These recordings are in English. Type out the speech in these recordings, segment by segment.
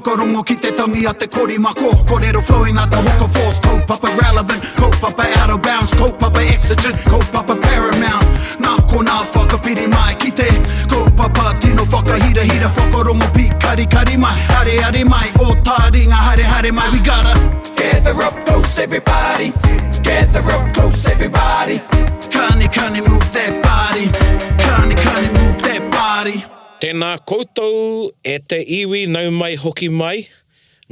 whakarongo ki te tangi a te korimako. Kōrero flowing out the hook of force. Kaupapa relevant, kaupapa out of bounds, kaupapa exigent, kaupapa paramount. Nā kona whakapiri mai ki te kaupapa tino whakahira hira whakarongo pi kari kari mai. Hare hare mai, o Taringa hare hare mai. We gotta gather up close everybody. Gather up close everybody. Kani move that body. Kani move that body. Tēnā koutou e te iwi nau mai hoki mai.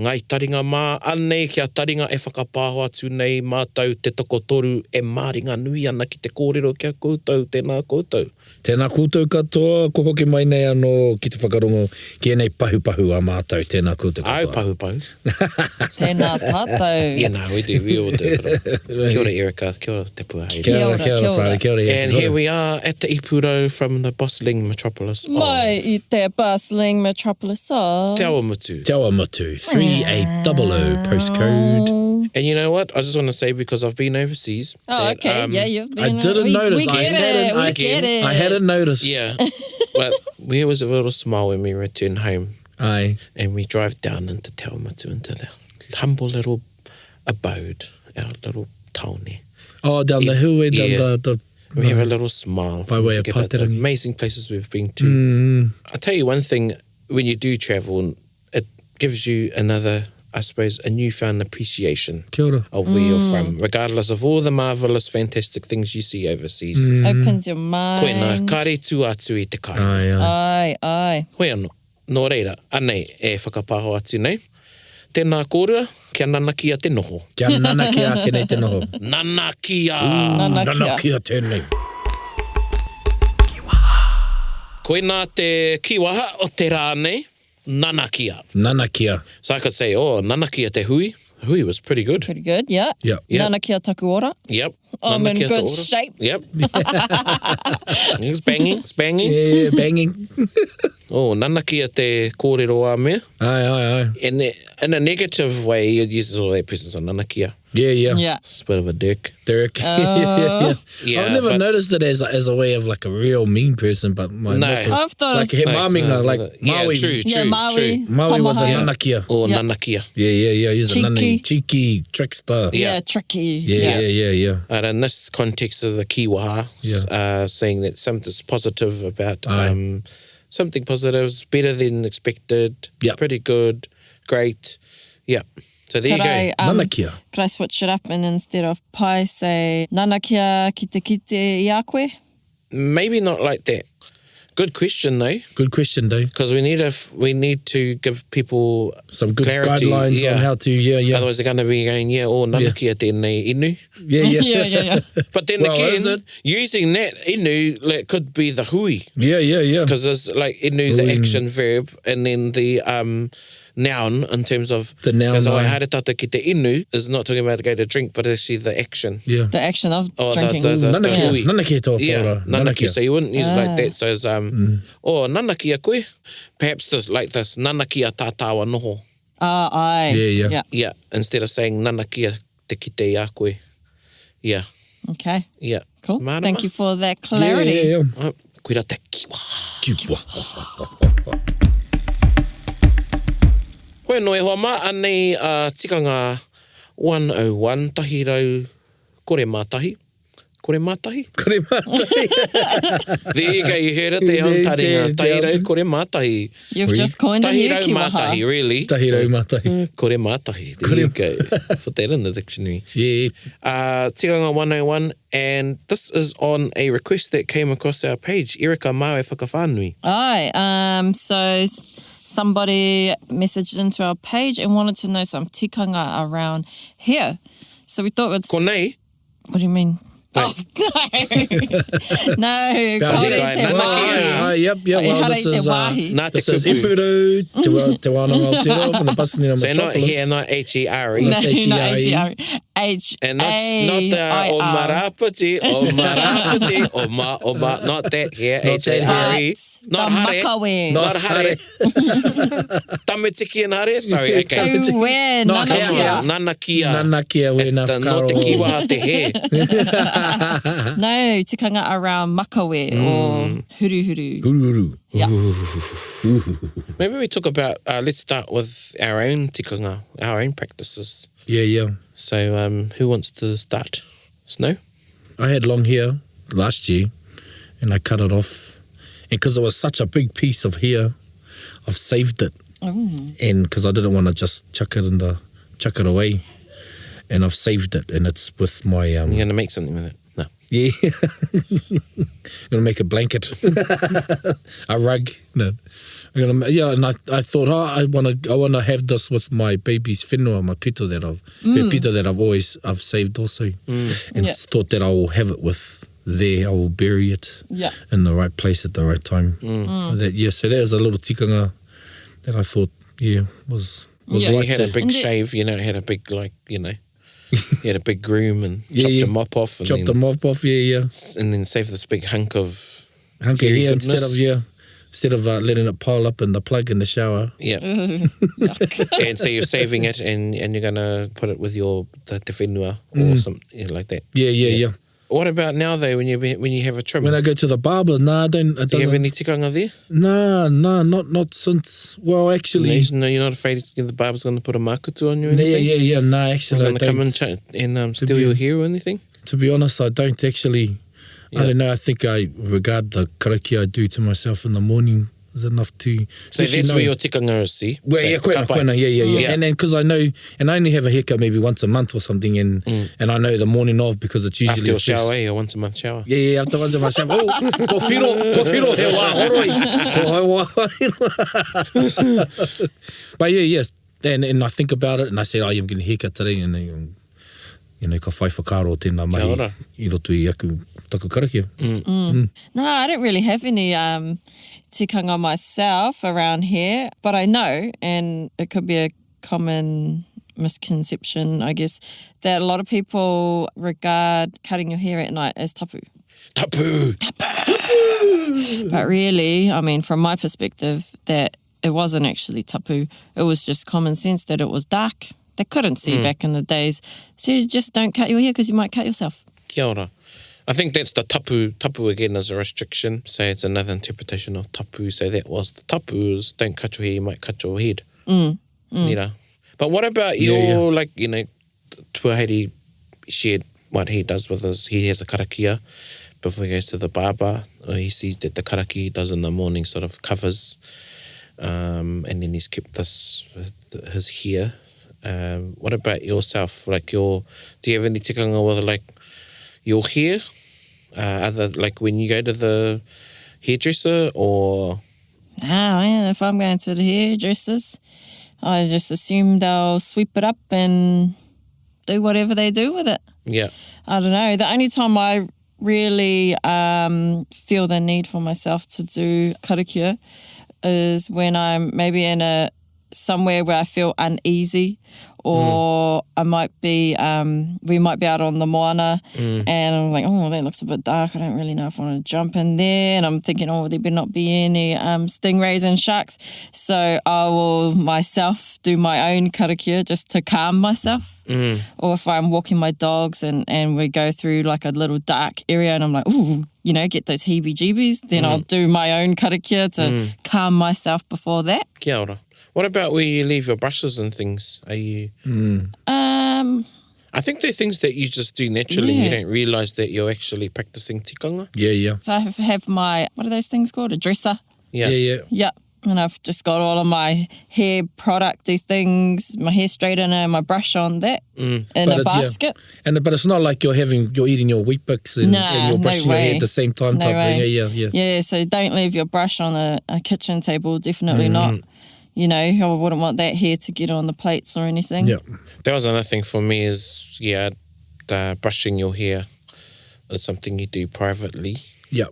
Ngai taringa mā, anei kia taringa e whakapāho atu nei mātou te tokotoru e māringa nui ana ki te kōrero kia koutou, tēnā koutou. Tēnā koutou katoa, ko hoki mai nei anō ki te whakarongo ki enei pahu a mātou, tēnā koutou katoa. Au pahu. Tēnā tātou. Yeah, no, we all do. Kia ora, Erika. Kia ora, te pua. Kia ora, kia ora. And here we are at the Ipuro from the bustling metropolis. Mai I te bustling metropolis of... Te awa mutu. Te awa mutu, 3800 postcode. And you know what? I just want to say, because I've been overseas. Oh, that, okay. Yeah, you've been... I didn't notice. We get it. I hadn't noticed. Yeah. But we always have a little smile when we return home. Aye. And we drive down into Te Awamutu, into the humble little abode, our little taone. Oh, down the hill, down the we have a little smile. By way of Forget about the Paterangi. amazing places we've been to. I'll tell you one thing, when you do travel, it gives you another, I suppose, a newfound appreciation Kia ora. of where you're from, regardless of all the marvellous, fantastic things you see overseas. Opens your mind. Koe nā kare tū atu I te kai. Ai. Hoi anō, nō reira, anei e whakapāho atu nei. Tēnā kōrua, kia nanakia te noho. Kia nanakia ake nei te noho. Nanakia! Nanakia tēnei. Koe nā te kiwaha o te rā nei, nanakia. Nanakia. So I could say, nanakia te hui. Hui was pretty good. Pretty good, yeah. Yep. Nana kia taku ora. Yep. I'm in Nanakia te good ora. shape. Yep. It's banging. Yeah, banging. Nanakia te kōrero a mea. Aye. In a negative way, it uses all that presence on nanakia. Yeah. It's a bit of a dick. Derek. Yeah, I've never noticed it as a way of like a real mean person, but my No. muscle, I've thought like it's- he Maminga, like Yeah, Maui. true. Yeah, Maui. Maui was a Tamaha. nanakia. Yeah. Nanakia. Yeah. He's Cheeky. a nani, cheeky trickster. Yeah. Yeah, tricky. Yeah. And in this context of the kiwaha, saying that something's positive about something positive is better than expected, pretty good, great. Yeah. So there you go. Nanakia. Could I switch it up and instead of pai say nanakia kite I a koe? Maybe not like that. Good question though, Good question, though. because we need to give people Some good clarity, guidelines on how to, yeah. Otherwise they're going to be going, nanakia tēnei inu. Yeah. Yeah. But then Well, is again, it? using that inu like, could be the hui. Yeah. Because there's like inu, the action verb, and then the noun in terms of The noun, Because aye. haere tata ki te inu is not talking about go to drink, but actually the action. Yeah. The action of Oh, drinking. the Nanakia. hui. Nanakia tō Yeah, whaora. nanakia. So you wouldn't use it like that. So it's nanakia koe. Perhaps this like this nanakia tātāwa noho. Ai. Yeah. Yeah, instead of saying nanakia te kite a koe. Yeah, Okay. yeah. Cool. Mana Thank ma. you for that clarity. Yeah. Kuira te kiwa. Koe no e hoa ma, anei tikanga 101, tahi rau kore mātahi. Kore mātahi? Kore mātai. There you go, you heard it there on Taringa. Tahi rau kore mātahi. You've just coined a Tahi new rau kiwaha. mātahi, really. Tahirau mātai. Kore mātahi. There you go. Put that in the dictionary. Yeah. Tikanga 101, and this is on a request that came across our page. Erika Makawe whakawhanui. Aye. So somebody messaged into our page and wanted to know some tikanga around here. So we thought it's... Ko nei? What do you mean? Wait. Oh, no. Nanakia. Yep. Well, this is Nā te this is kupu. Ipuru, Te Wānanga Aotearoa from the Bustling So Metropolis. not here, not H-E-R-E. No, H-E-R-E. not H-E-R-E. H. And not o marapati, not that here, H-A-R-E. Not hare. Makawe. Not hare. Tametiki and hare? Sorry, okay. Uwe, nanakia. Nanakia. Nanakia, we It's na the not the kiwa te he. No, tikanga around Makawe or Huruhuru. Hururu. Yeah. Maybe we talk about, let's start with our own tikanga, our own practices. Yeah. So who wants to start? Snow? I had long hair last year and I cut it off. And because it was such a big piece of hair, I've saved it. And because I didn't want to just chuck it away. And I've saved it and it's with my... You're going to make something with it? No. Yeah. I'm going to make a blanket. A rug. No. And I thought, I want to have this with my baby's whenua, my pito that I've saved also. And thought that I will have it with there. I will bury it in the right place at the right time. So that was a little tikanga that I thought, was right. You had a big shave, had a big, you had a big groom and chopped the mop off. Chopped the mop off, And then saved this big hunk of hair instead of letting it pile up in the plug in the shower. Yeah. And so you're saving it and you're going to put it with the te whenua or something like that. Yeah. What about now though when you have a trim? When I go to the barber, do you have any tikanga there? No, not since. Well, actually, no, you're not afraid the barber's going to put a makutu on you or anything? Yeah. No, actually, I don't. Going to come and steal your hair or anything? To be honest, I don't actually. Yeah. I don't know. I think I regard the karakia I do to myself in the morning is enough to... So that's where your tikanga is, see? Well, koina, yeah. And then because I know, and I only have a haircut maybe once a month or something, and I know the morning of because it's usually... After your shower, or once a month shower? Yeah, after once a month shower. Ko whiro, he wā, horoi. But yes. And I think about it, and I say, I'm getting a haircut today, and ka whai whakaro tēnā mahi I roto I aku taku karakia. No, I don't really have any tikanga myself around here, but I know, and it could be a common misconception, I guess, that a lot of people regard cutting your hair at night as tapu. Tapu! But really, I mean, from my perspective, that it wasn't actually tapu. It was just common sense that it was dark. They couldn't see back in the days. So you just don't cut your hair because you might cut yourself. Kia ora. I think that's the tapu. Tapu again is a restriction. So it's another interpretation of tapu. So that was the tapu is don't cut your hair, you might cut your head. But what about your, Tuaheri shared what he does with he has a karakia before he goes to the barber. Or he sees that the karaki he does in the morning sort of covers and then he's kept his hair. What about yourself? Do you have any tikanga with your hair? Other when you go to the hairdresser or? If I'm going to the hairdressers, I just assume they'll sweep it up and do whatever they do with it. Yeah. I don't know. The only time I really feel the need for myself to do karakia is when I'm maybe in somewhere where I feel uneasy, or I might be, we might be out on the moana and I'm like, that looks a bit dark. I don't really know if I want to jump in there. And I'm thinking, there better not be any stingrays and sharks. So I will myself do my own karakia just to calm myself. Or if I'm walking my dogs and we go through a little dark area and I'm like, get those heebie-jeebies, then I'll do my own karakia to calm myself before that. Kia ora. What about where you leave your brushes and things? Are you... I think they're things that you just do naturally and you don't realise that you're actually practising tikanga. Yeah. So I have my, what are those things called? A dresser. Yeah. Yeah. And I've just got all of my hair producty things, my hair straightener, my brush on that in a basket. Yeah. But it's not like you're eating your Wheat Bix and you're brushing your hair at the same time type thing. Yeah. Yeah, so don't leave your brush on a kitchen table, definitely not. I wouldn't want that hair to get on the plates or anything. Yeah. That was another thing for me is, brushing your hair is something you do privately. Yeah.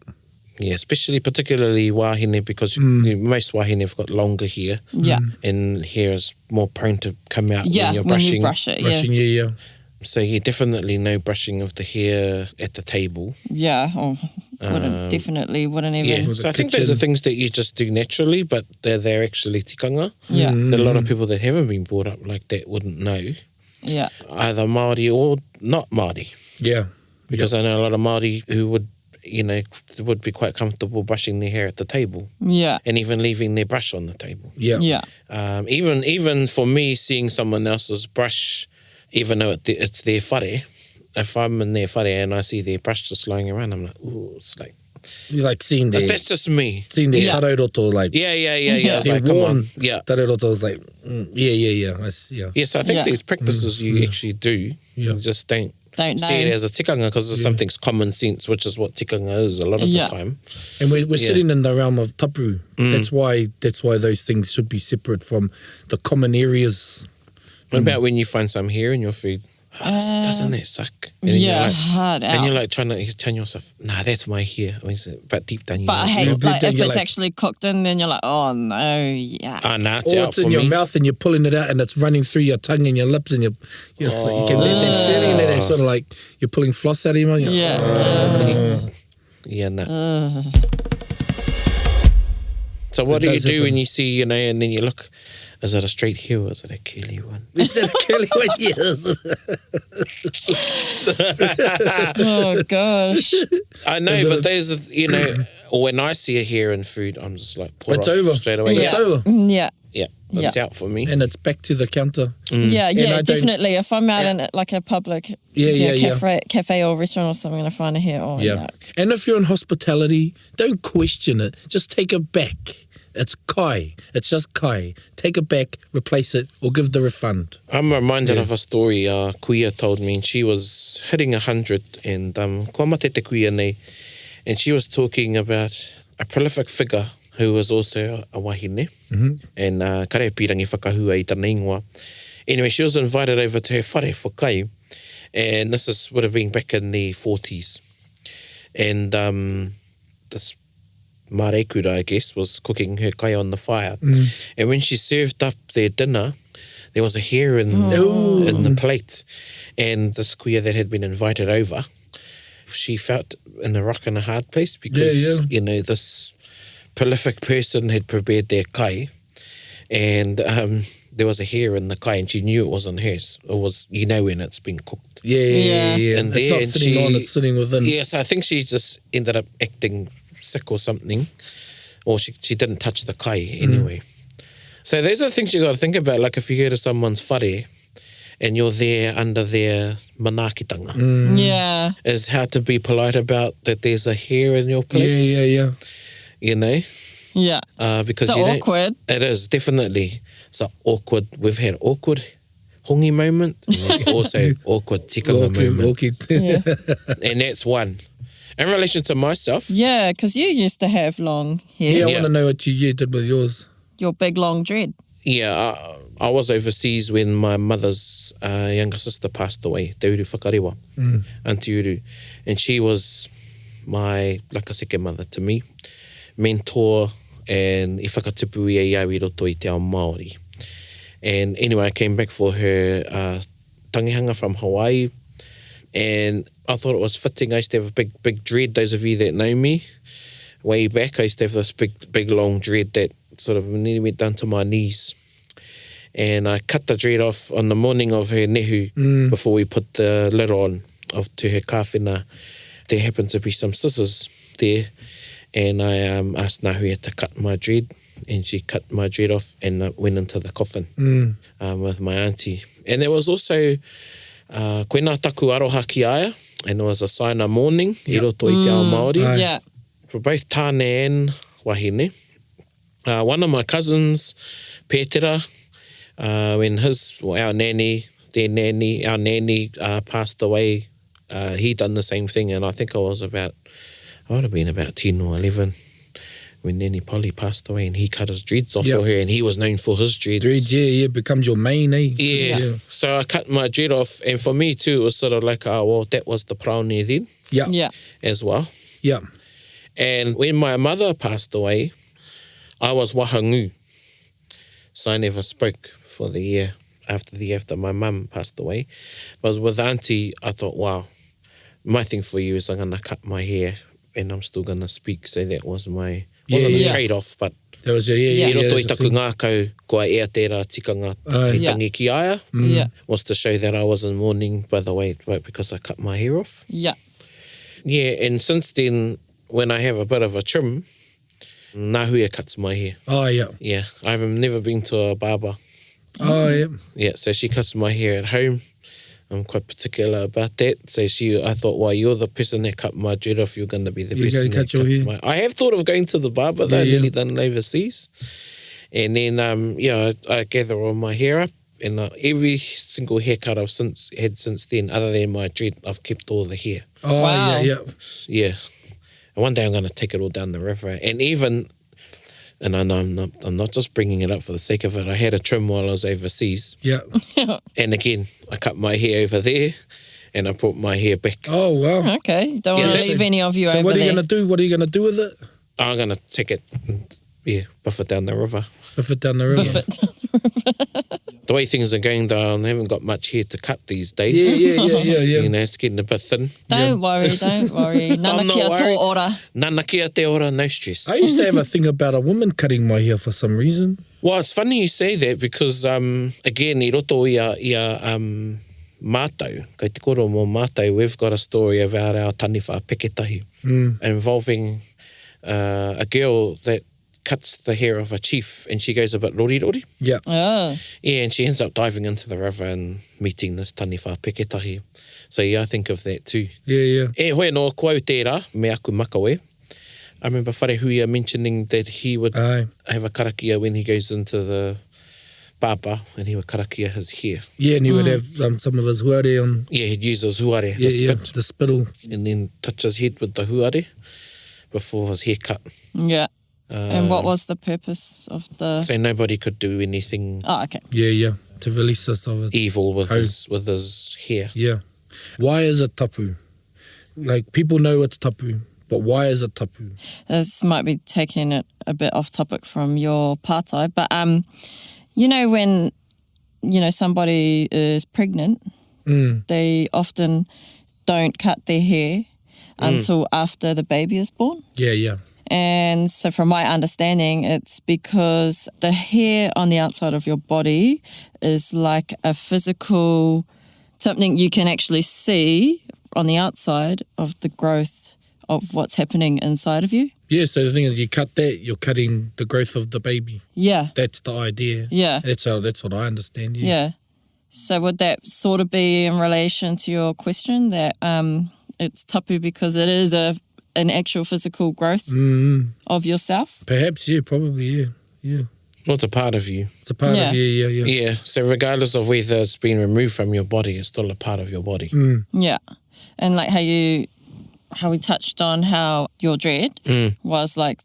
Yeah, particularly wahine, because most wahine have got longer hair. Yeah. And hair is more prone to come out when you're when brushing. you brush it, Brushing, yeah. So yeah, definitely no brushing of the hair at the table. Yeah, wouldn't even. Yeah, so I think those are things that you just do naturally, but they're actually tikanga. Yeah. That a lot of people that haven't been brought up like that wouldn't know. Yeah. Either Māori or not Māori. Yeah. Because I know a lot of Māori who would be quite comfortable brushing their hair at the table. Yeah. And even leaving their brush on the table. Yeah. Yeah. Even for me, seeing someone else's brush, even though it's their whare, if I'm in their whare and I see their brush just lying around, I'm like, ooh, it's like... You like seeing their... That's just me. Seeing their tareroto, like... Yeah. It's their like, come worn on. Yeah. tareroto is like, yeah. Yes, I think these practices you actually do. Yeah. You just don't Don't know. see it as a tikanga because it's something's common sense, which is what tikanga is a lot of the time. And we're sitting in the realm of tapu. That's why those things should be separate from the common areas. What about when you find some hair in your food? Oh, doesn't that suck? And then Yeah, you're like, hard out. and you're like trying to tell yourself, nah, that's my hair. But deep down you But I know. hate, like, if you're it's like- actually cooked in, then you're like, oh no, yeah. Nah, it's Or out it's for in your me. mouth and you're pulling it out and it's running through your tongue and your lips and you can get that feeling that it's sort of like you're pulling floss out of your mouth. You're like, Yeah. Yeah, nah. So what It do you does do happen. when you see, and then you look, is it a straight hair or is it a curly one? Is it a curly one? Yes. Oh gosh. I know, but there's, when I see a hair in food, I'm just like, pour It's off over. straight away. It's over. Yeah. Yeah, it's out for me. And it's back to the counter. Yeah, And I don't- definitely. If I'm out in like a public cafe or restaurant or something and I find a hair, Yeah. And if you're in hospitality, don't question it. Just take it back. It's kai. It's just kai. Take it back, replace it, or give the refund. I'm reminded of a story Kuia told me, and she was hitting 100, and kua mate te kuia nei, and she was talking about a prolific figure who was also a wahine, and kare pirangi whakahua I tana ingoa. Anyway, she was invited over to her whare for kai, and this would have been back in the 40s. And this Marekura, I guess, was cooking her kai on the fire. And when she served up their dinner, there was a hair in the plate. And this kuia that had been invited over, she felt in a rock and a hard place because, this prolific person had prepared their kai. And there was a hair in the kai and she knew it wasn't hers. It was, when it's been cooked. Yeah. And It's not sitting on, it's sitting within. Yes, I think she just ended up acting sick or something, or she didn't touch the kai anyway. So those are the things you got to think about. Like if you go to someone's whare and you're there under their manakitanga, Yeah. is how to be polite about that there's a hair in your plate. Yeah. Yeah. Because It's you don't- awkward. It is, definitely. So awkward. We've had awkward hongi moment, and there's also awkward tikanga moment. Okay. And that's one. In relation to myself, Yeah, because you used to have long hair. Yeah, I Yeah. want to know what you did with yours. Your big long dread. I was overseas when my mother's younger sister passed away, Te Uru Whakarewa, Auntie Uru. And she was my, like a second mother to me, mentor, and I whakatupu ia iau I roto I te ao Māori. And anyway, I came back for her tangihanga from Hawaii, and I thought it was fitting. I used to have a big dread. Those of you that know me, way back, I used to have this big long dread that sort of nearly went down to my knees. And I cut the dread off on the morning of her nehu before we put the lid on to her kāwhena. There happened to be some scissors there, and I asked Nahuia to cut my dread, and she cut my dread off and went into the coffin with my auntie. And it was also koe nā taku aroha ki aia, and it was a sign of mourning I roto I te ao Māori. Aye. Yeah. For both tāne and wahine. One of my cousins, Pētera, when our nanny passed away, he done the same thing, and I think I would have been about 10 or 11 when Nanny Polly passed away, and he cut his dreads off for her, and he was known for his dreads. Dread, yeah, becomes your main, eh? Yeah. So I cut my dread off, and for me too, it was sort of like, that was the praone then Yeah. as well. Yeah. And when my mother passed away, I was wahangu. So I never spoke for the year after my mum passed away. But I was with Auntie, I thought, wow, my thing for you is I'm going to cut my hair and I'm still going to speak. So that was my, wasn't a trade-off, but That was your, I roto i that's the taku thing. ngākau, kua ea tērā tikanga hei Yeah. tangi ki aia, Yeah. was to show that I wasn't mourning by the way, because I cut my hair off. Yeah. Yeah, and since then, when I have a bit of a trim, nā huia cuts my hair. Oh, yeah. Yeah, I've never been to a barber. Oh, yeah. Yeah, so she cuts my hair at home. I'm quite particular about that. So I thought, well, you're the person that cut my dread off. You're going to be the You person gotta that cut your cuts hair. my... I have thought of going to the barber, though. Yeah, I yeah. nearly done overseas. And then, I gather all my hair up. And every single haircut I've had since then, other than my dread, I've kept all the hair. Oh, Wow. yeah. Yeah. And one day I'm going to take it all down the river. And even... And I know I'm not just bringing it up for the sake of it. I had a trim while I was overseas. Yeah. And again, I cut my hair over there and I brought my hair back. Oh, wow. Okay. Don't Yeah, want to that's- leave any of you So over what are you there. going to do? What are you going to do with it? I'm going to take it and, buff it down the river. Buff it down the river. Buffett. The way things are going down, I haven't got much hair to cut these days. Yeah. You know, it's getting a bit thin. Don't worry. Nana I'm not kia tō worried. ora. Nana kia te ora, no stress. I used to have a thing about a woman cutting my hair for some reason. Well, it's funny you say that because, again, I roto ia mātou, kei te koro mō mātou, we've got a story about our taniwha peketahi involving a girl that cuts the hair of a chief and she goes a bit rori. Yeah. Oh. Yeah, and she ends up diving into the river and meeting this taniwha peketahi. So yeah, I think of that too. Yeah. E hoe no kua au tērā, me aku Makawe. I remember Whare Huia mentioning that he would Aye. have a karakia when he goes into the papa and he would karakia his hair. Yeah, and he would have some of his huare on. Yeah, he'd use his huare, Yeah, the yeah, spit, the spittle. and then touch his head with the huare before his haircut. Yeah. And what was the purpose of the... So nobody could do anything Oh, okay. Yeah. To release us of it. evil with Oh. his hair. Yeah. Why is it tapu? Like, people know it's tapu, but why is it tapu? This might be taking it a bit off topic from your pātai, but you know when somebody is pregnant, they often don't cut their hair until after the baby is born. Yeah. And so from my understanding, it's because the hair on the outside of your body is like a physical, something you can actually see on the outside of the growth of what's happening inside of you. Yeah, so the thing is, you cut that, you're cutting the growth of the baby. Yeah. That's the idea. Yeah. That's what I understand. Yeah. So would that sort of be in relation to your question that it's tapu because it is an actual physical growth of yourself? Perhaps, yeah, probably, yeah. Well, it's a part of you. It's a part Yeah. of, yeah. Yeah, so regardless of whether it's been removed from your body, it's still a part of your body. Yeah. And like how we touched on how your dread was like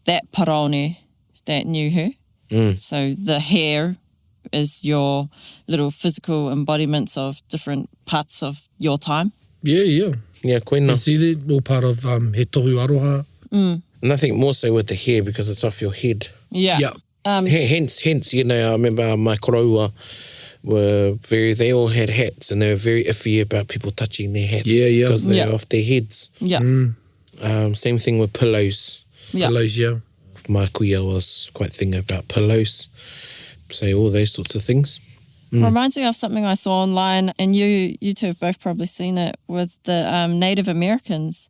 that paraone that knew her. So the hair is your little physical embodiments of different parts of your time. Yeah. Yeah, koina. You see that? All part of he tohu aroha. And I think more so with the hair because it's off your head. Yeah. Yeah. Hence, I remember my koroua they all had hats and they were very iffy about people touching their hats. Yeah. Because they're Yeah. off their heads. Yeah. Same thing with pillows. Yeah. Pillows, yeah. My kuia was quite thinking about pillows. So all those sorts of things. Reminds me of something I saw online, and you two have both probably seen it, with the Native Americans.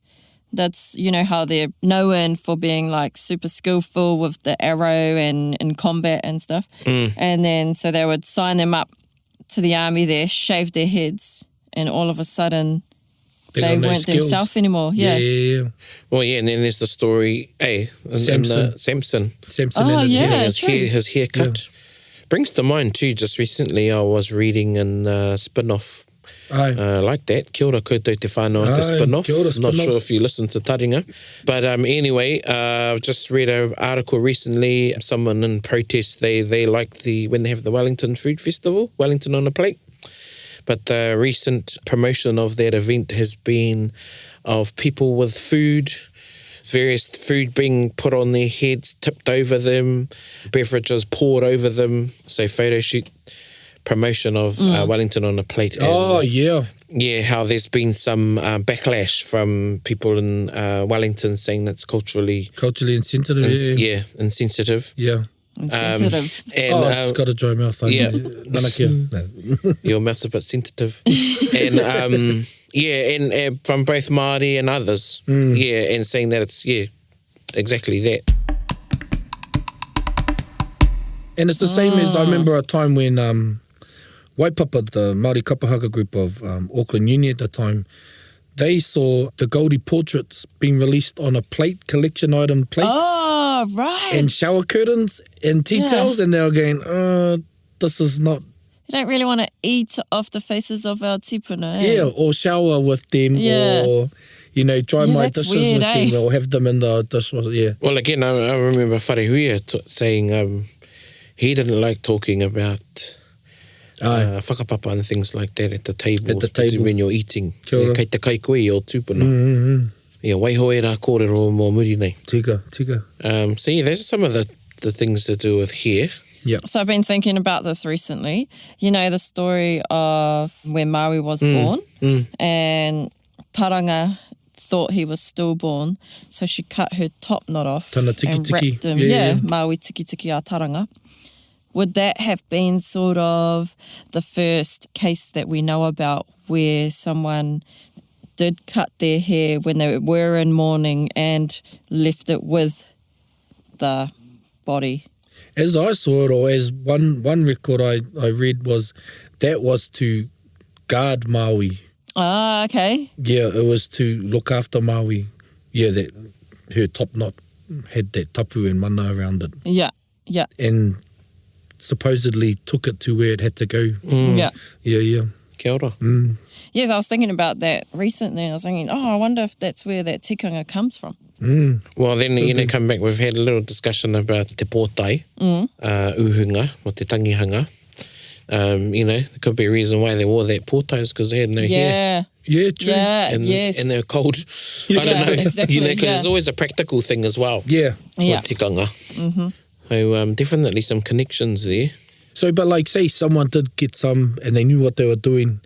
That's, how they're known for being like super skillful with the arrow and in combat and stuff. And then so they would sign them up to the army there, shave their heads, and all of a sudden they got no weren't skills. themselves anymore. Yeah. Well, yeah, and then there's the story, Samson. Samson. Samson Oh, and his yeah. hair. His haircut. Brings to mind too, just recently I was reading in spin-off Aye. like that. Kia ora koutou te whānau te Aye, spin-off. kia ora, Not spin-off. sure if you listen to Taringa. But anyway, I've just read an article recently. Someone in protest, they like when they have the Wellington Food Festival, Wellington on a plate. But the recent promotion of that event has been of people with food, various food being put on their heads, tipped over them, beverages poured over them. So photo shoot promotion of Wellington on a plate. And, Oh, yeah. yeah, how there's been some backlash from people in Wellington saying that's culturally Insensitive, yeah. insensitive. Yeah. Insensitive. And, it's got a dry mouth. yeah. Nana kia. No. Your mouth's a bit sensitive. And and from both Māori and others. Yeah, and saying that it's, exactly that. And it's the same as I remember a time when Waipapa, the Māori Kapahaka group of Auckland Uni at the time, they saw the Goldie portraits being released on a plate, collection item plates. Oh, right. And shower curtains and tea towels, and they were going, this is not... You don't really want to eat off the faces of our tipuna, Yeah, or shower with them, or, dry my that's dishes weird, with them, or have them in the dishwasher, Well, again, I remember Wharehuia saying he didn't like talking about whakapapa and things like that at the table, especially when you're eating. Kei te kai koe o tūpuna. Ia waiho e rā kōrero mō muri nei. Tika. So yeah, those are some of the things to do with hair. Yeah. So I've been thinking about this recently. You know the story of when Maui was born and Taringa thought he was stillborn, so she cut her top knot off Tana tiki and tiki. wrapped him. Yeah. Maui tiki tiki a Taringa. Would that have been sort of the first case that we know about where someone did cut their hair when they were in mourning and left it with the body? As I saw it, or as one record I read was to guard Maui. Ah, okay. Yeah, it was to look after Maui. Yeah, that her top knot had that tapu and mana around it. Yeah. And supposedly took it to where it had to go. Yeah. Yeah. Kia ora. Yes, I was thinking about that recently. I was thinking, I wonder if that's where that tikanga comes from. Well, then, come back, we've had a little discussion about te pōtai, uhunga, or te tangihanga. There could be a reason why they wore that pōtai is because they had no hair. Yeah, true. Yeah, And, yes. and they're cold. I don't know. Exactly, Because there's always a practical thing as well. Yeah. Yeah. With tikanga. So definitely some connections there. So, but like, say someone did get some and they knew what they were doing,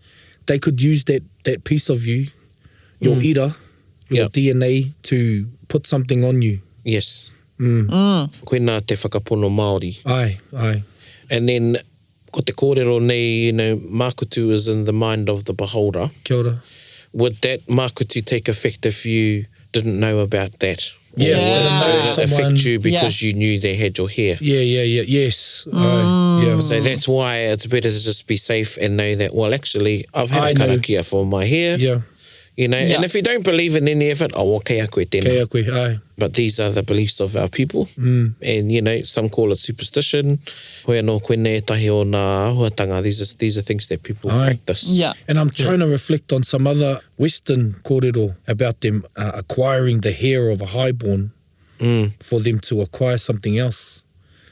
they could use that piece of you, your ira, your DNA, to put something on you. Yes. Koina te whakapono Māori. Aye. And then, ko te kōrero nei, makutu is in the mind of the beholder. Kia ora. Would that makutu take effect if you didn't know about that? Yeah. Yeah. Didn't know Affect you because you knew they had your hair. Yeah. Yes. Aye. Yeah. So that's why it's better to just be safe and know that, well, actually, I've had a karakia for my hair. Yeah. And if you don't believe in any of it, kei a koe tēnā. Kei a koe, aye. But these are the beliefs of our people. And, some call it superstition. Hoi anō koene tahi o nā ahuatanga. These are things that people practice. Yeah. And I'm trying to reflect on some other Western kōrero about them acquiring the hair of a highborn for them to acquire something else.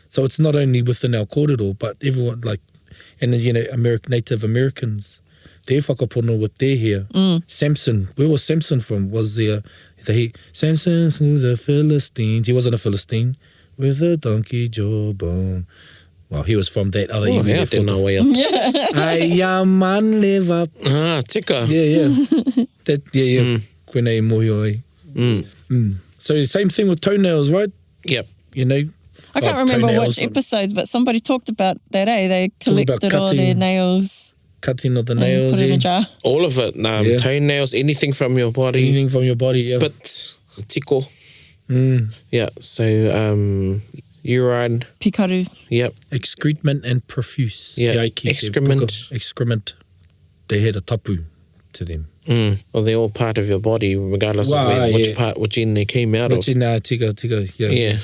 So it's not only within our kōrero, but everyone, Native Americans, their whakapono with their hair. Samson, where was Samson from? Was there... Samson slew the Philistines. He wasn't a Philistine. With a donkey jawbone. Well, he was from that other... Oh, hea tēnā way up. Ai man live up. Tika. Yeah. Koenei mohi oi. So same thing with toenails, right? Yep. I can't remember toenails. which episodes, but somebody talked about that, They collected all their nails. Cutting of the And nails. put it in a jar. All of it. Toenails, anything from your body. Anything from your body, Spit, tiko. Yeah, so urine. Pikaru. Yep. Excrement and profuse. Yeah, Iaiki, te excrement. puka, excrement. They had a tapu to them. Well, they're all part of your body, regardless of which end they came out of. Tika, Yeah.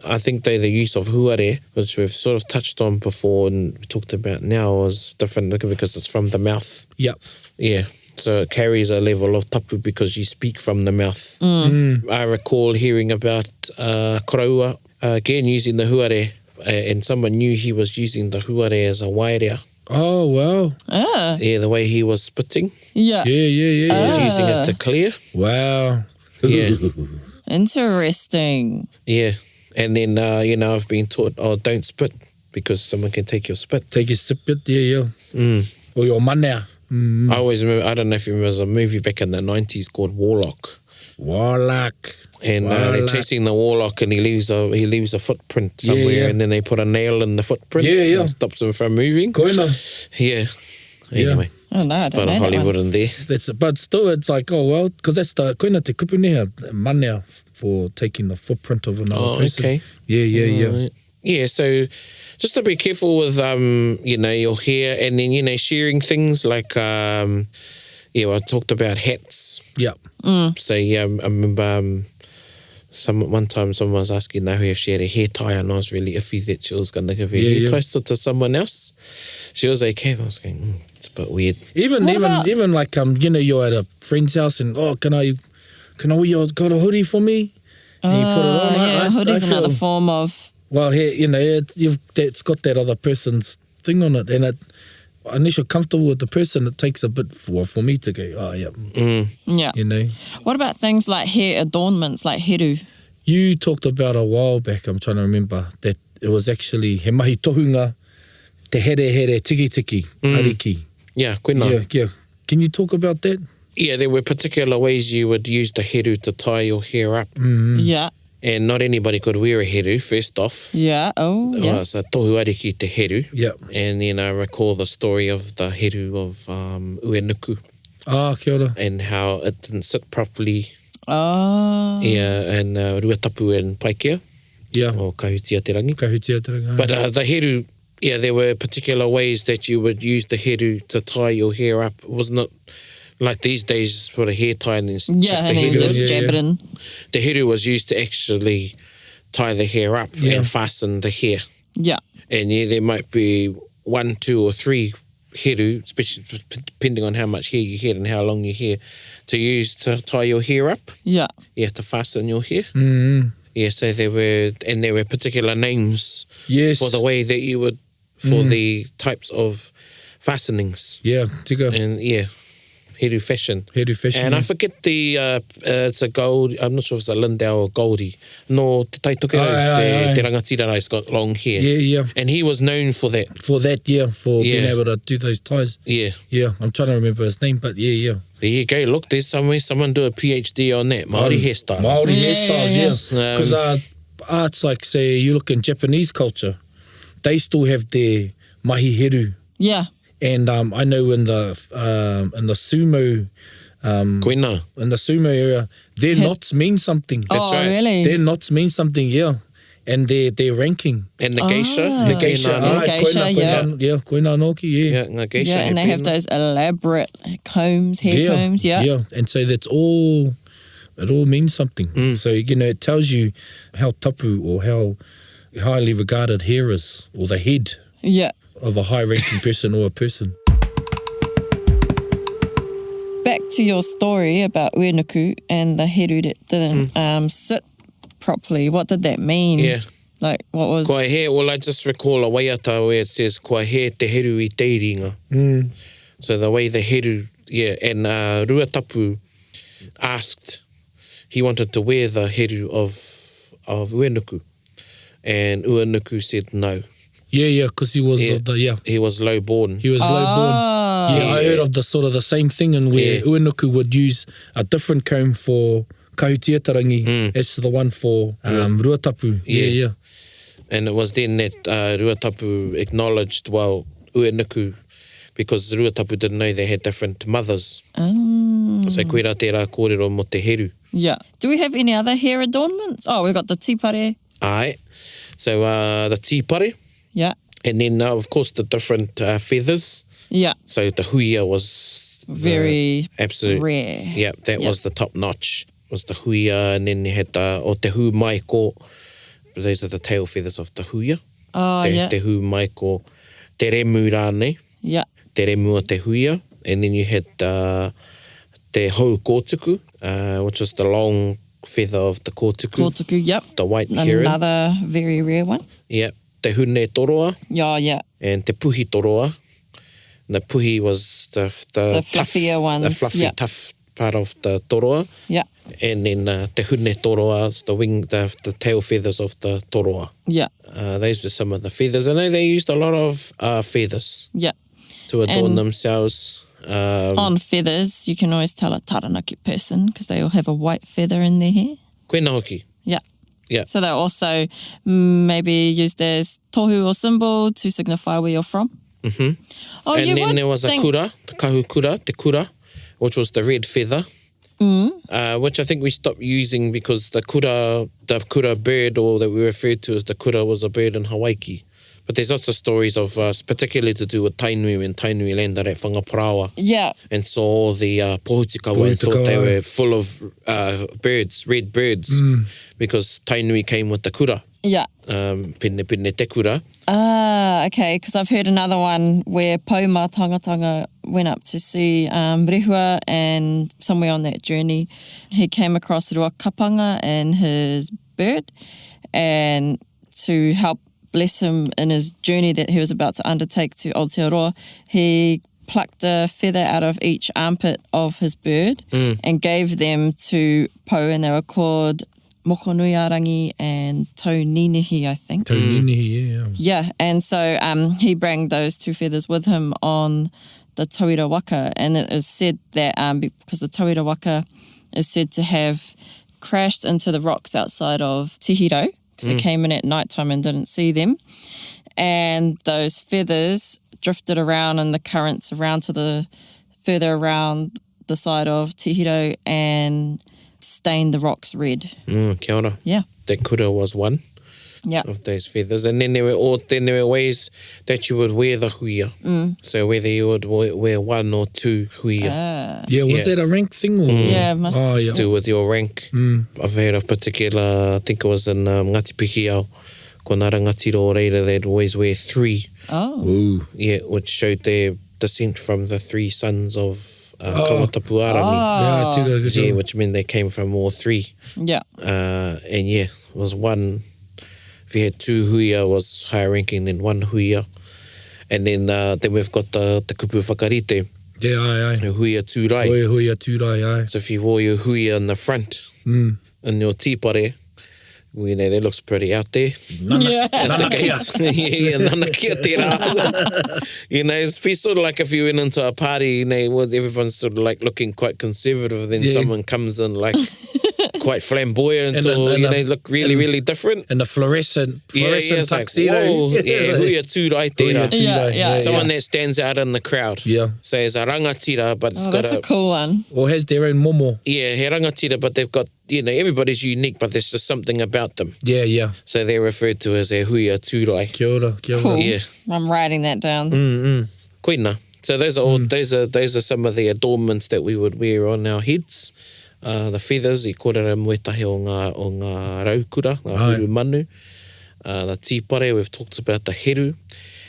I think the use of huare, which we've sort of touched on before and we talked about now, is different because it's from the mouth. Yep. Yeah. So it carries a level of tapu because you speak from the mouth. I recall hearing about koraua, again using the huare, and someone knew he was using the huare as a wairea. Oh, wow. Yeah, the way he was spitting. Yeah. He was using it to clear. Wow. Yeah. Interesting. Yeah. And then, I've been taught, don't spit because someone can take your spit. Take your spit, yeah. Or your manea. I always remember, I don't know if you remember, there's a movie back in the 90s called Warlock. And they're chasing the warlock, and he leaves a footprint somewhere, and then they put a nail in the footprint and stops him from moving. Koina. Yeah. Anyway. Oh, no, I don't know Hollywood in there. But still, it's like, oh, well, because that's the koina te kupunea, manea, for taking the footprint of another person. Okay. Yeah. Yeah, so just to be careful with, your hair, and then, sharing things like, I talked about hats. Yeah. So, I remember one time someone was asking Nahui if she had a hair tie, and I was really iffy that she was going to give her hair tie to someone else. She was okay. I was going, it's a bit weird. Even like, you're at a friend's house and, can I wear your got a hoodie for me? And you put it on. Yeah, hoodie's another form of... Well, here, it's got that other person's thing on it, and unless you're comfortable with the person, it takes a bit for me to go, Yeah. What about things like hair adornments, like heru? You talked about a while back, I'm trying to remember, that it was actually he mahi tohunga, te here tiki, ariki. Yeah, koina. Yeah. Can you talk about that? Yeah, there were particular ways you would use the heru to tie your hair up. Yeah. And not anybody could wear a heru, first off. Yeah, So tohu ariki te heru. Yeah. And then I recall the story of the heru of Uenuku. Kia ora. And how it didn't sit properly. Oh. Yeah, and Ruatapu and Paikea. Yeah. Or Kahutia Te Rangi. Kahutia Te Rangi. But the heru, there were particular ways that you would use the heru to tie your hair up. It was not like these days, put a hair tie and then chuck the and then heru. just jab it in. The heru was used to actually tie the hair up and fasten the hair. Yeah. And there might be 1, 2 or 3 heru, especially depending on how much hair you had and how long your hair, to use to tie your hair up. Yeah. Yeah, to fasten your hair. Mm-hmm. Yeah, so there were particular names for the way that you would, for the types of fastenings. Yeah, tika. And heru fashion. And I forget it's a gold, I'm not sure if it's a Lindau or Goldie. No, te taitokero, te rangatira, he's got long hair. Yeah. And he was known for that. For being able to do those ties. Yeah. Yeah, I'm trying to remember his name, but yeah. There you go. Look, there's someone do a PhD on that. Māori hairstyle. Māori hairstyles, yeah. Because arts, like, say, you look in Japanese culture, they still have their mahi heru. Yeah. And I know in the sumo, Koina. in the sumo area, their knots mean something. That's right. Really? Their knots mean something, yeah. And their ranking. And the geisha. The geisha, koina noki, Yeah, the geisha. Yeah, and they have those elaborate combs, hair combs, yeah. And so it all means something. So, it tells you how tapu or how highly regarded hair is, or the head. Yeah. Of a high-ranking person or a person. Back to your story about Uenuku and the heru that didn't sit properly. What did that mean? Yeah. Like, what was... Kua he, well, I just recall a waiata where it says, kua he te heru I Taringa. So the way the heru, and Ruatapu asked, he wanted to wear the heru of Uenuku. And Uenuku said no. Yeah, because he was he was low born. He was low born. Yeah, I heard of the same thing, and where Uenuku would use a different comb for Kahutia Te Rangi as the one for Ruatapu. Yeah. And it was then that Ruatapu acknowledged, Uenuku, because Ruatapu didn't know they had different mothers. So koe rā te rā kōrero mo te heru. Yeah. Do we have any other hair adornments? Oh, we've got the tipare. Aye. So the tipare. Yeah. And then, of course, the different feathers. Yeah. So the huia was very absolute rare. Yeah, that was the top notch. Was the huia, and then you had te hu maiko. Those are the tail feathers of the huia. Oh, Te hu maiko, te remu rāne. Yeah. Te remu o te huia. And then you had te hau kōtuku, which is the long feather of the kōtuku. Kōtuku, yep. The white heron. Another very rare one. Yep. Te hune toroa. Yeah. And te puhi toroa. And the puhi was the fluffier tough, ones. The fluffy, tough part of the toroa. Yeah. And then te hune toroa is the tail feathers of the toroa. Yeah. Those were some of the feathers. I know they used a lot of feathers Yeah. to adorn And- themselves. On feathers, you can always tell a Taranaki person because they all have a white feather in their hair. Koina hoki. Yeah. Yeah. So they're also maybe used as tohu or symbol to signify where you're from. Mm-hmm. Oh, And you then would there was a think- kura, the kahu kura, te kura, which was the red feather, which I think we stopped using because the kura bird, or that we referred to as the kura, was a bird in Hawaii. But there's lots of stories of, particularly to do with Tainui, when Tainui landed at Whangaparaoa Yeah. and saw the pohutikawa and thought they were full of birds, red birds, because Tainui came with the kura, Yeah. pene te kura. Ah, okay, because I've heard another one where Pauma Tangatanga went up to see Rehua, and somewhere on that journey he came across Rua Kapanga and his bird, and to help bless him in his journey that he was about to undertake to Aotearoa, he plucked a feather out of each armpit of his bird and gave them to Po, and they were called Mokonuiarangi and Tauninihi, I think. Tauninihi, yeah. Yeah, and so he brought those two feathers with him on the Tauira Waka, and it is said that because the Tauira Waka is said to have crashed into the rocks outside of Tihiro, because they came in at nighttime and didn't see them, and those feathers drifted around in the currents around to the further around the side of Tihiro and stained the rocks red. Kia ora. Yeah. Te kura was one Yeah. of those feathers. And then there were ways that you would wear the huia. So whether you would wear one or two huia. Yeah, was Yeah. that a rank thing? Or? Yeah, must Oh, yeah. To with your rank. I've heard of particular, I think it was in Ngati Pihiao, ko Ngara Ngatiro Reira, they'd always wear three. Oh. Ooh. Yeah, which showed their descent from the three sons of Kawatapuarani. Yeah, tika, good Yeah, job. which meant they came from all three. Yeah. And yeah, it was one. If you had two huia, was higher ranking than one huia. And then we've got the kupu whakarite, Yeah, aye. the huia tūrai. Hoia tūrai, aye. So if you wore your huia in the front, in your tīpare, you know, that looks pretty out there. Yeah. Nana kia. Yeah, nana kia te rā. You know, it's sort of like if you went into a party, you know, everyone's sort of like looking quite conservative, then Yeah. someone comes in like quite flamboyant, And or, and you know, look really different. And the fluorescent It's like, tuxedo. whoa, yeah, huia tūrai Hoia tērā. tūrai, Yeah. Someone that stands out in the crowd. Yeah. So it's a rangatira, but it's Oh, got that's a cool one. Or has their own momo. yeah, he rangatira, but they've got, you know, everybody's unique, but there's just something about them. Yeah, yeah. So they're referred to as a huia tūrai. Kia ora, kia ora. Cool. Yeah. I'm writing that down. Koina. So those are all those are some of the adornments that we would wear on our heads. The feathers, I kōrera muetahi o ngā raukura, ngā Ai. huru manu. The tīpare, we've talked about the heru.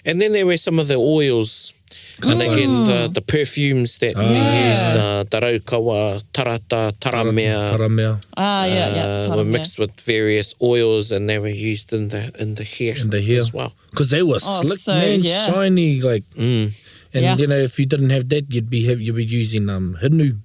And then there were some of the oils. And again, the perfumes that we used, the raukawa, tarata, taramea, Taramea. were mixed with various oils, and they were used in the hair, In the hair. as well. Because they were Oh, slick, so, man, yeah. shiny, like. And, Yeah. you know, if you didn't have that, you'd be using hinu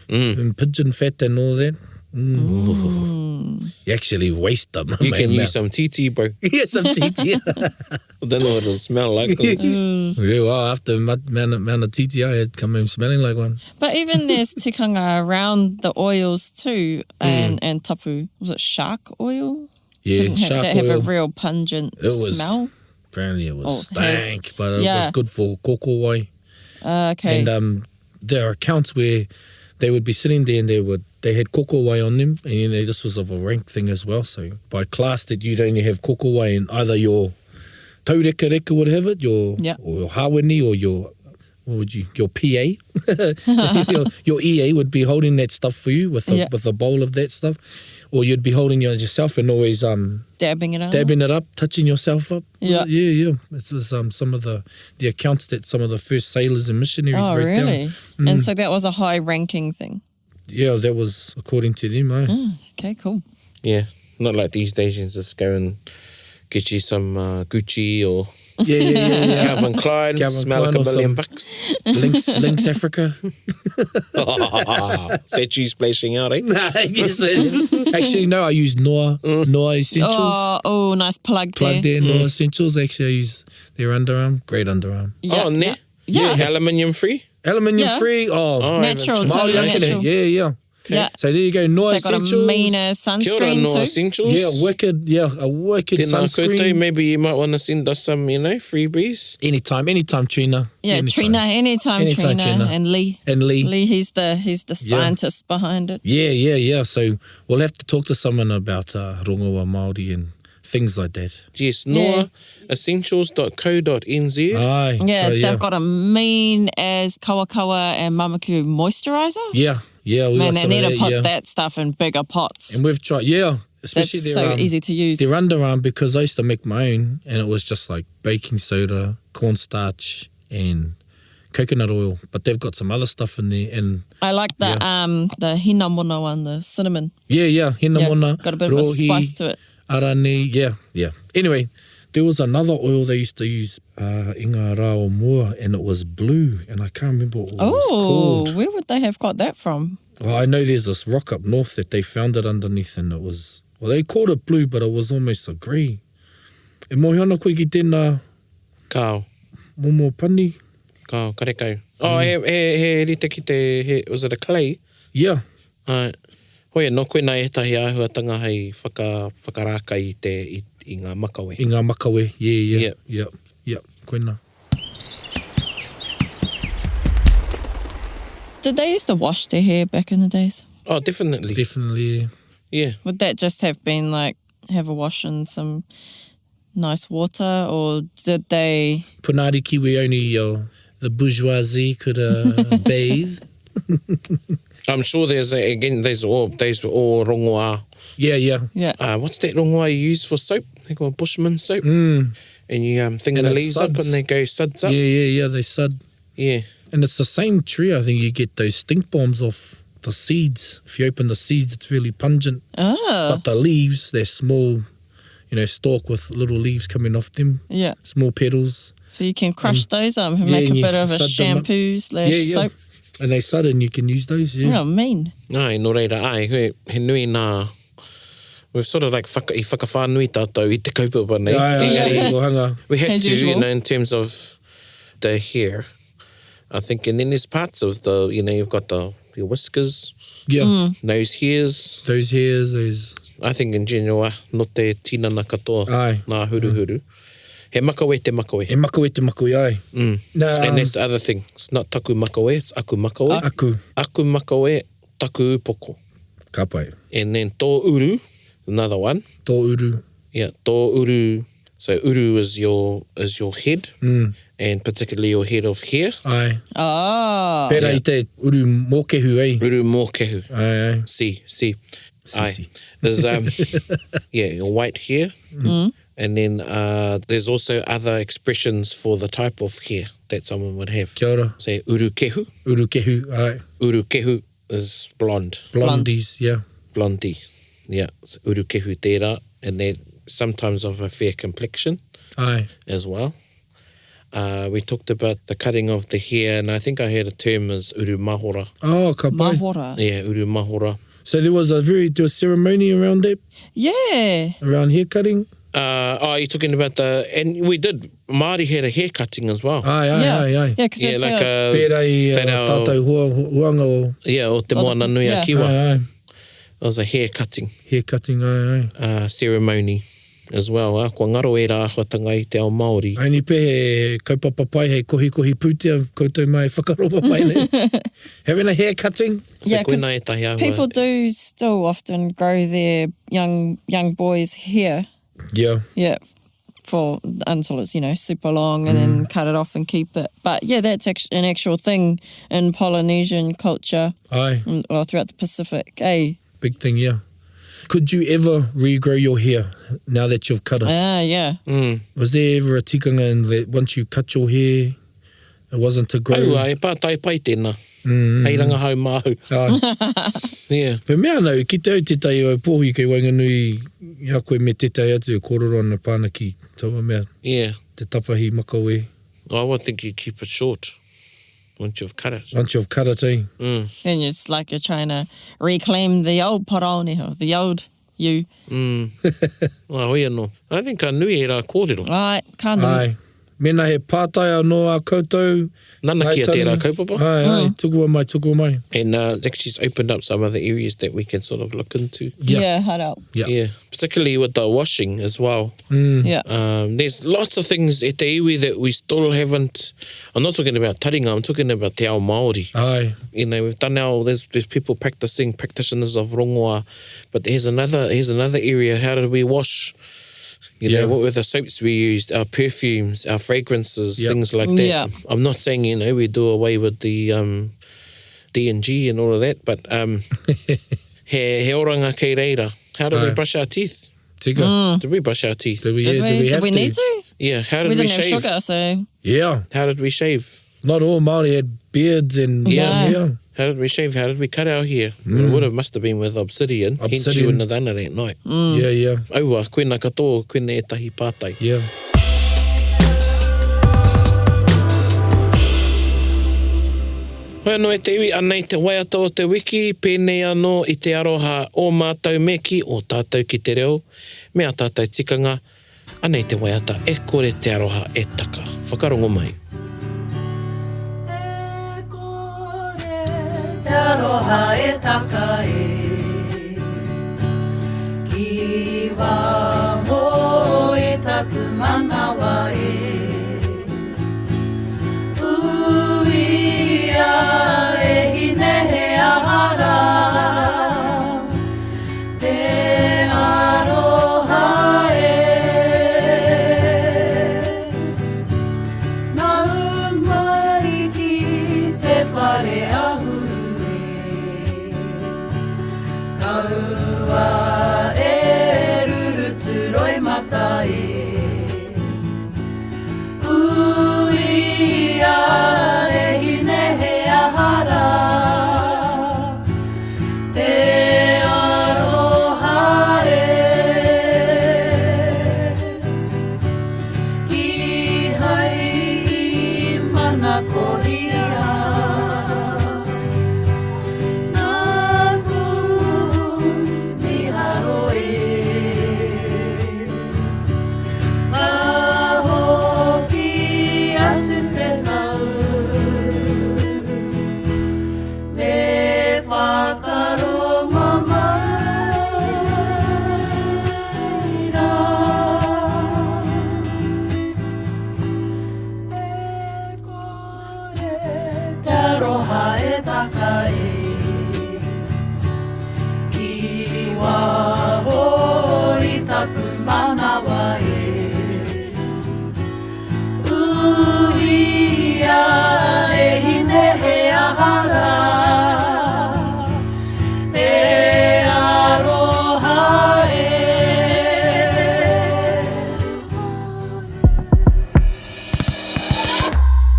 and pigeon fat and all that. You actually waste them. You can use some titi, bro. Yeah, some titi. I don't know what it'll smell like. Yeah, well, after amount of titi, I had come home smelling like one. But even there's tikanga around the oils too, and tapu. Was it shark oil? Yeah, Didn't shark that have a oil. real pungent It was- smell? Apparently it was Oh, it has- stank, but it yeah. was good for kokowai. Okay. And there are accounts where they would be sitting there and they had kokowai on them, and you know this was of a rank thing as well. So by class that you'd only have kokowai, and either your taureka would have it, or your hawani, or your PA, your EA would be holding that stuff for you with a bowl of that stuff, or you'd be holding it yourself and always dabbing it up, touching yourself up. Yeah. This was some of the accounts that some of the first sailors and missionaries Oh, wrote really? down. And so that was a high ranking thing. Yeah, that was according to them. Eh? Okay, cool. Yeah, not like these days you just go and get you some Gucci or Calvin Klein, Calvin smell Klein like or $1 million some- bucks. Lynx Africa. Say you splashing out, eh? Yes, actually, no, I use Noah Essentials. Oh, nice plug Plug there. there, Noah Essentials. Actually, I use their underarm. Great underarm. Oh, ne? Yeah. Aluminium free? Aluminium Yeah. free. Oh, Oh, Natural, I haven't Maori totally ake natural. ne. Yeah. Yeah. So there you go, Noah They got a Essentials. meaner Kia ora, sunscreen no too. essentials. A wicked Tēnā koutou, sunscreen. maybe you might want to send us some, freebies. Anytime, Trina. Yeah, Anytime. Trina, anytime Trina. And Lee. And Lee. Lee, he's the scientist behind it. Yeah. So we'll have to talk to someone about rongoa Māori and things like that. Yes, noaessentials.co.nz. Aye. Yeah, so, they've got a mean as kawakawa and mamaku moisturiser. Yeah. We Man, got they some need of to that, put yeah. that stuff in bigger pots. And we've tried, especially That's their, so easy to use. their underarm, because I used to make my own, and it was just like baking soda, cornstarch, and coconut oil. But they've got some other stuff in there, and I like the hinamona one, the cinnamon. hina mona, Got a bit of a rohi, spice to it. arane, yeah. Anyway, there was another oil they used to use, inga rao mua, and it was blue, and I can't remember what it was Oh, called. where would they have got that from? Oh, I know there's this rock up north that they found it underneath, and it was, well, they called it blue, but it was almost a grey. E mohi ana koe ki tēnā Kao, momo pani? karekau. Oh, he rite ki was it a clay? Yeah. Hoi, no koe nai etahi āhuatanga hei whakaraka i ngā Makawe. I ngā Makawe, yeah. Koina. Did they used to wash their hair back in the days? Oh, definitely. Definitely. Yeah. Would that just have been like have a wash in some nice water, or did they? Punari kiwi only the bourgeoisie could bathe. I'm sure there's all rongoa. Yeah. Yeah. What's that rongoa you use for soap? They got bushman soap. Mm. And you thing And the it leaves up suds. and they go suds up. Yeah, they sud. Yeah. And it's the same tree, I think you get those stink bombs off the seeds. If you open the seeds, it's really pungent. Oh. But the leaves, they're small, stalk with little leaves coming off them. Yeah. Small petals. So you can crush those up and yeah, make a and you bit of a sud them up. shampoo slash soap. And they sud and you can use those, yeah. Oh, mean. Ai, no reira, he nui nā. We've sort of like whakawhanui tātou i te kaupapa nei. Ai, hanga. We had As to, usual. in terms of the hair. I think, and then there's parts of the, you've got your whiskers, Yeah. nose hairs. Those hairs, those... I think in general, no te tinana katoa, Ai. nā huru. He Makawe te Makawe. E Makawe te Makawe, ai. Now, And that's the other thing. It's not taku Makawe, it's aku Makawe. Aku. Aku Makawe, taku upoko. Ka pai. And then tō uru, another one. Tō uru. Yeah, tō uru. So uru is your head, and particularly your head of hair. Ai. Oh. Pera i te uru mōkehu, ei. Uru mōkehu. Ai. Si. Aye. Si. There's your white hair, and then there's also other expressions for the type of hair that someone would have. Kia ora. Say urukehu. Urukehu, ai. Urukehu is blonde. Blondies, yeah. Blondie. Yeah, it's urukehu tērā, and they're sometimes of a fair complexion Ai. as well. We talked about the cutting of the hair, and I think I heard a term as uru mahora. Oh, ka pai. Mahora. Yeah, uru mahora. So there was a ceremony around that, Yeah. around hair cutting? You're talking about and we did, Māori had a hair cutting as well. Ai. Yeah, because Yeah, it's like Pera i that our- tātou huanga o... o te moana nui a yeah. kiwa. Ai. It was a hair cutting Hair cutting, ai. ceremony as well. Kua ngaro e rā ahuatanga i te ao Māori. Ai ni pe he kaupapa pai, he kohi pūtea, koutou mai whakaropa pai nei. Having a hair cutting? So Yeah, 'cause koina e tahi ahua. people do still often grow their young boys' hair. Yeah. Yeah. Until it's, super long and then cut it off and keep it. But yeah, that's an actual thing in Polynesian culture Ai. or throughout the Pacific. Big thing, yeah. Could you ever regrow your hair now that you've cut it? Yeah. Was there ever a tikanga in that once you cut your hair, it wasn't to grow? Aua, e pātai pai tēnā. Hei ranga hau māhu. Yeah. Pe mea nau, ki te au te tai o pohi kei Wainganui, ia koe me te tai atu, kōrero ana pānaki, taua mea, Yeah. te tapahi Makawe. I would think you keep it short once you've cut it. Once you've cut it, eh? Then it's like you're trying to reclaim the old paraone, or the old you. Hoi anō. I think ka nui e rā kōrero. Right, ka nui. Ai. Mena he pātai anō a koutou. Nana kia Taringa. tērā kaupapa. Ai, tukua mai. And it's actually opened up some other areas that we can sort of look into. Yeah, hard out. Yeah. Yeah. Particularly with the washing as well. Yeah. There's lots of things e te iwi that we still haven't. I'm not talking about taringa, I'm talking about te ao Māori. Ai. You know, we've done there's people practitioners of rongoa, but here's another area. How did we wash? You know, what were the soaps we used, our perfumes, our fragrances, things like that. Yeah. I'm not saying, we do away with the D&G and all of that, but he oranga kei reira. How do we brush our teeth? Tika. Did we brush our teeth? Did we have Did we to? need to? Yeah, how did We we didn't have shave? sugar, so... Yeah. How did we shave? Not all Māori had beards and... Yeah. How did we shave? How did we cut our hair? It must have been with obsidian. Hence you in the dana that night. Yeah. Aua, koena katoa, koena e tahi pātai. Yeah. Hoi anō e te iwi, anei te waiata o te wiki, pēnei anō i te aroha o mātou meki, o tātou ki te reo, mea tātou tikanga, anei te waiata e kore te aroha e taka. Whakarongo mai. E kore te aroha e taka e, ki waho e taku manawa e, uia e hine he ahara, te aroha nau mai ki te whare ahuru e, kaua e rurutu roi mata e, uia e hine he ahara, te aroha ki hai I mana kohia, nā ku miharo ka hoki atu pe tau, me whakarongo mai rā. E kore te aroha e taka e, ki waho I taku manawa e, uia e hine he ahara, te aroha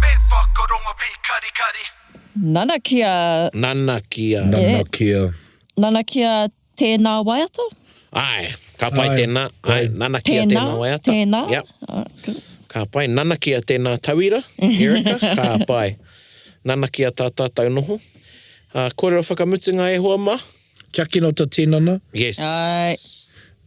Me whakarongo pi kari kari. Nana kia... Nana kia. Nana kia. Nana kia tēnā waiata? Ai, ka pai Ai. tēnā. Ai, nana kia tēnā waiata. Tēnā. Yep. Cool. Ka pai, nana kia tēnā tauira, Erika, ka pai. Nana kia tā tātou noho. Kōrero whakamutunga e hoa ma? Chakino ta tinana. Yes. Ai.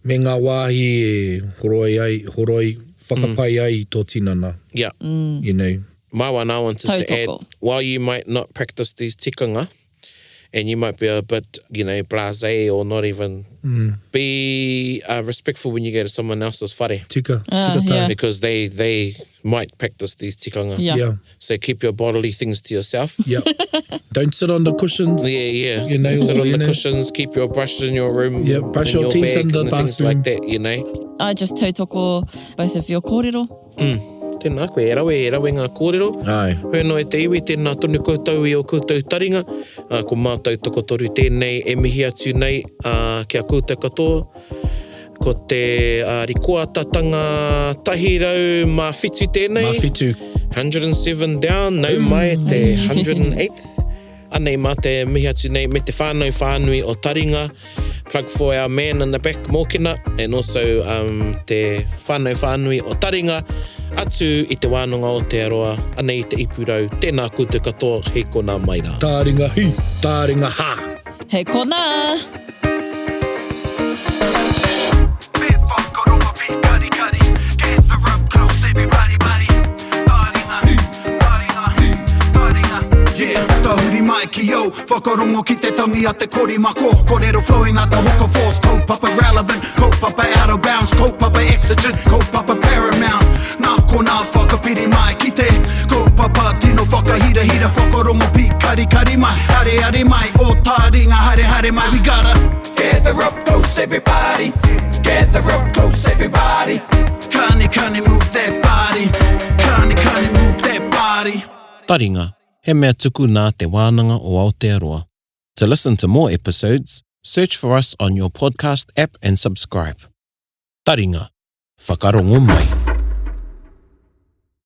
Me ngā wāhi e horoi, whakapai ai tō tinana. Yeah. You know. My one, I wanted to add, Tautoko. while you might not practice these tikanga, and you might be a bit, blasé or not even, be respectful when you go to someone else's whare. Tika Ah, tā. yeah. Because they might practice these tikanga. Yeah. Yeah. So keep your bodily things to yourself. Yeah. Don't sit on the cushions. Yeah. You know, Sit or, on you the know. cushions, keep your brush in your room. Yeah, brush in your teeth bag in the and things like bathroom. that, I just tautoko both of your kōrero. Tēnā koe, e rawe ngā kōrero. Ai. Hoi no e te iwi, tēnā tonu koutou I o koutou taringa. Ko mātou tokotoru tēnei e mihi atu nei kia koutou katoa. Ko te rikoa tatanga tahirau mā whitu tēnei. Mā whitu. 107 down, nau mai te 108th. Anei mā te mihi atu nei, me te whānui o Taringa. Plug for our man in the back, Mōkina, and also te whānui o Taringa. Atu i te wānanga o te aroa, anei te ipurau, tēnā koutou katoa, hei kona mai rā. Taringa hi, taringa ha. He kona! Bit whakaronga pi kari kari. Gather up close everybody buddy. Taringa. Yeah, tahuri mai ki o. Whakarongo ki te tangi a te korimako. Kōrero flowing out the hook of force. Kaupapa relevant, kaupapa out of bounds. Kaupapa exigent, kaupapa paramount. Nā kona whakapiri mai ki te kaupapa tino whakahira whakarongo pi kari kari mai. Hare mai o Taringa, hare mai. We gotta gather up close everybody. Gather up close everybody. Kani move that body. Kani move that body. Taringa, he mea tuku nā te wānanga o Aotearoa. To listen to more episodes, search for us on your podcast app and subscribe. Taringa, whakarongo mai.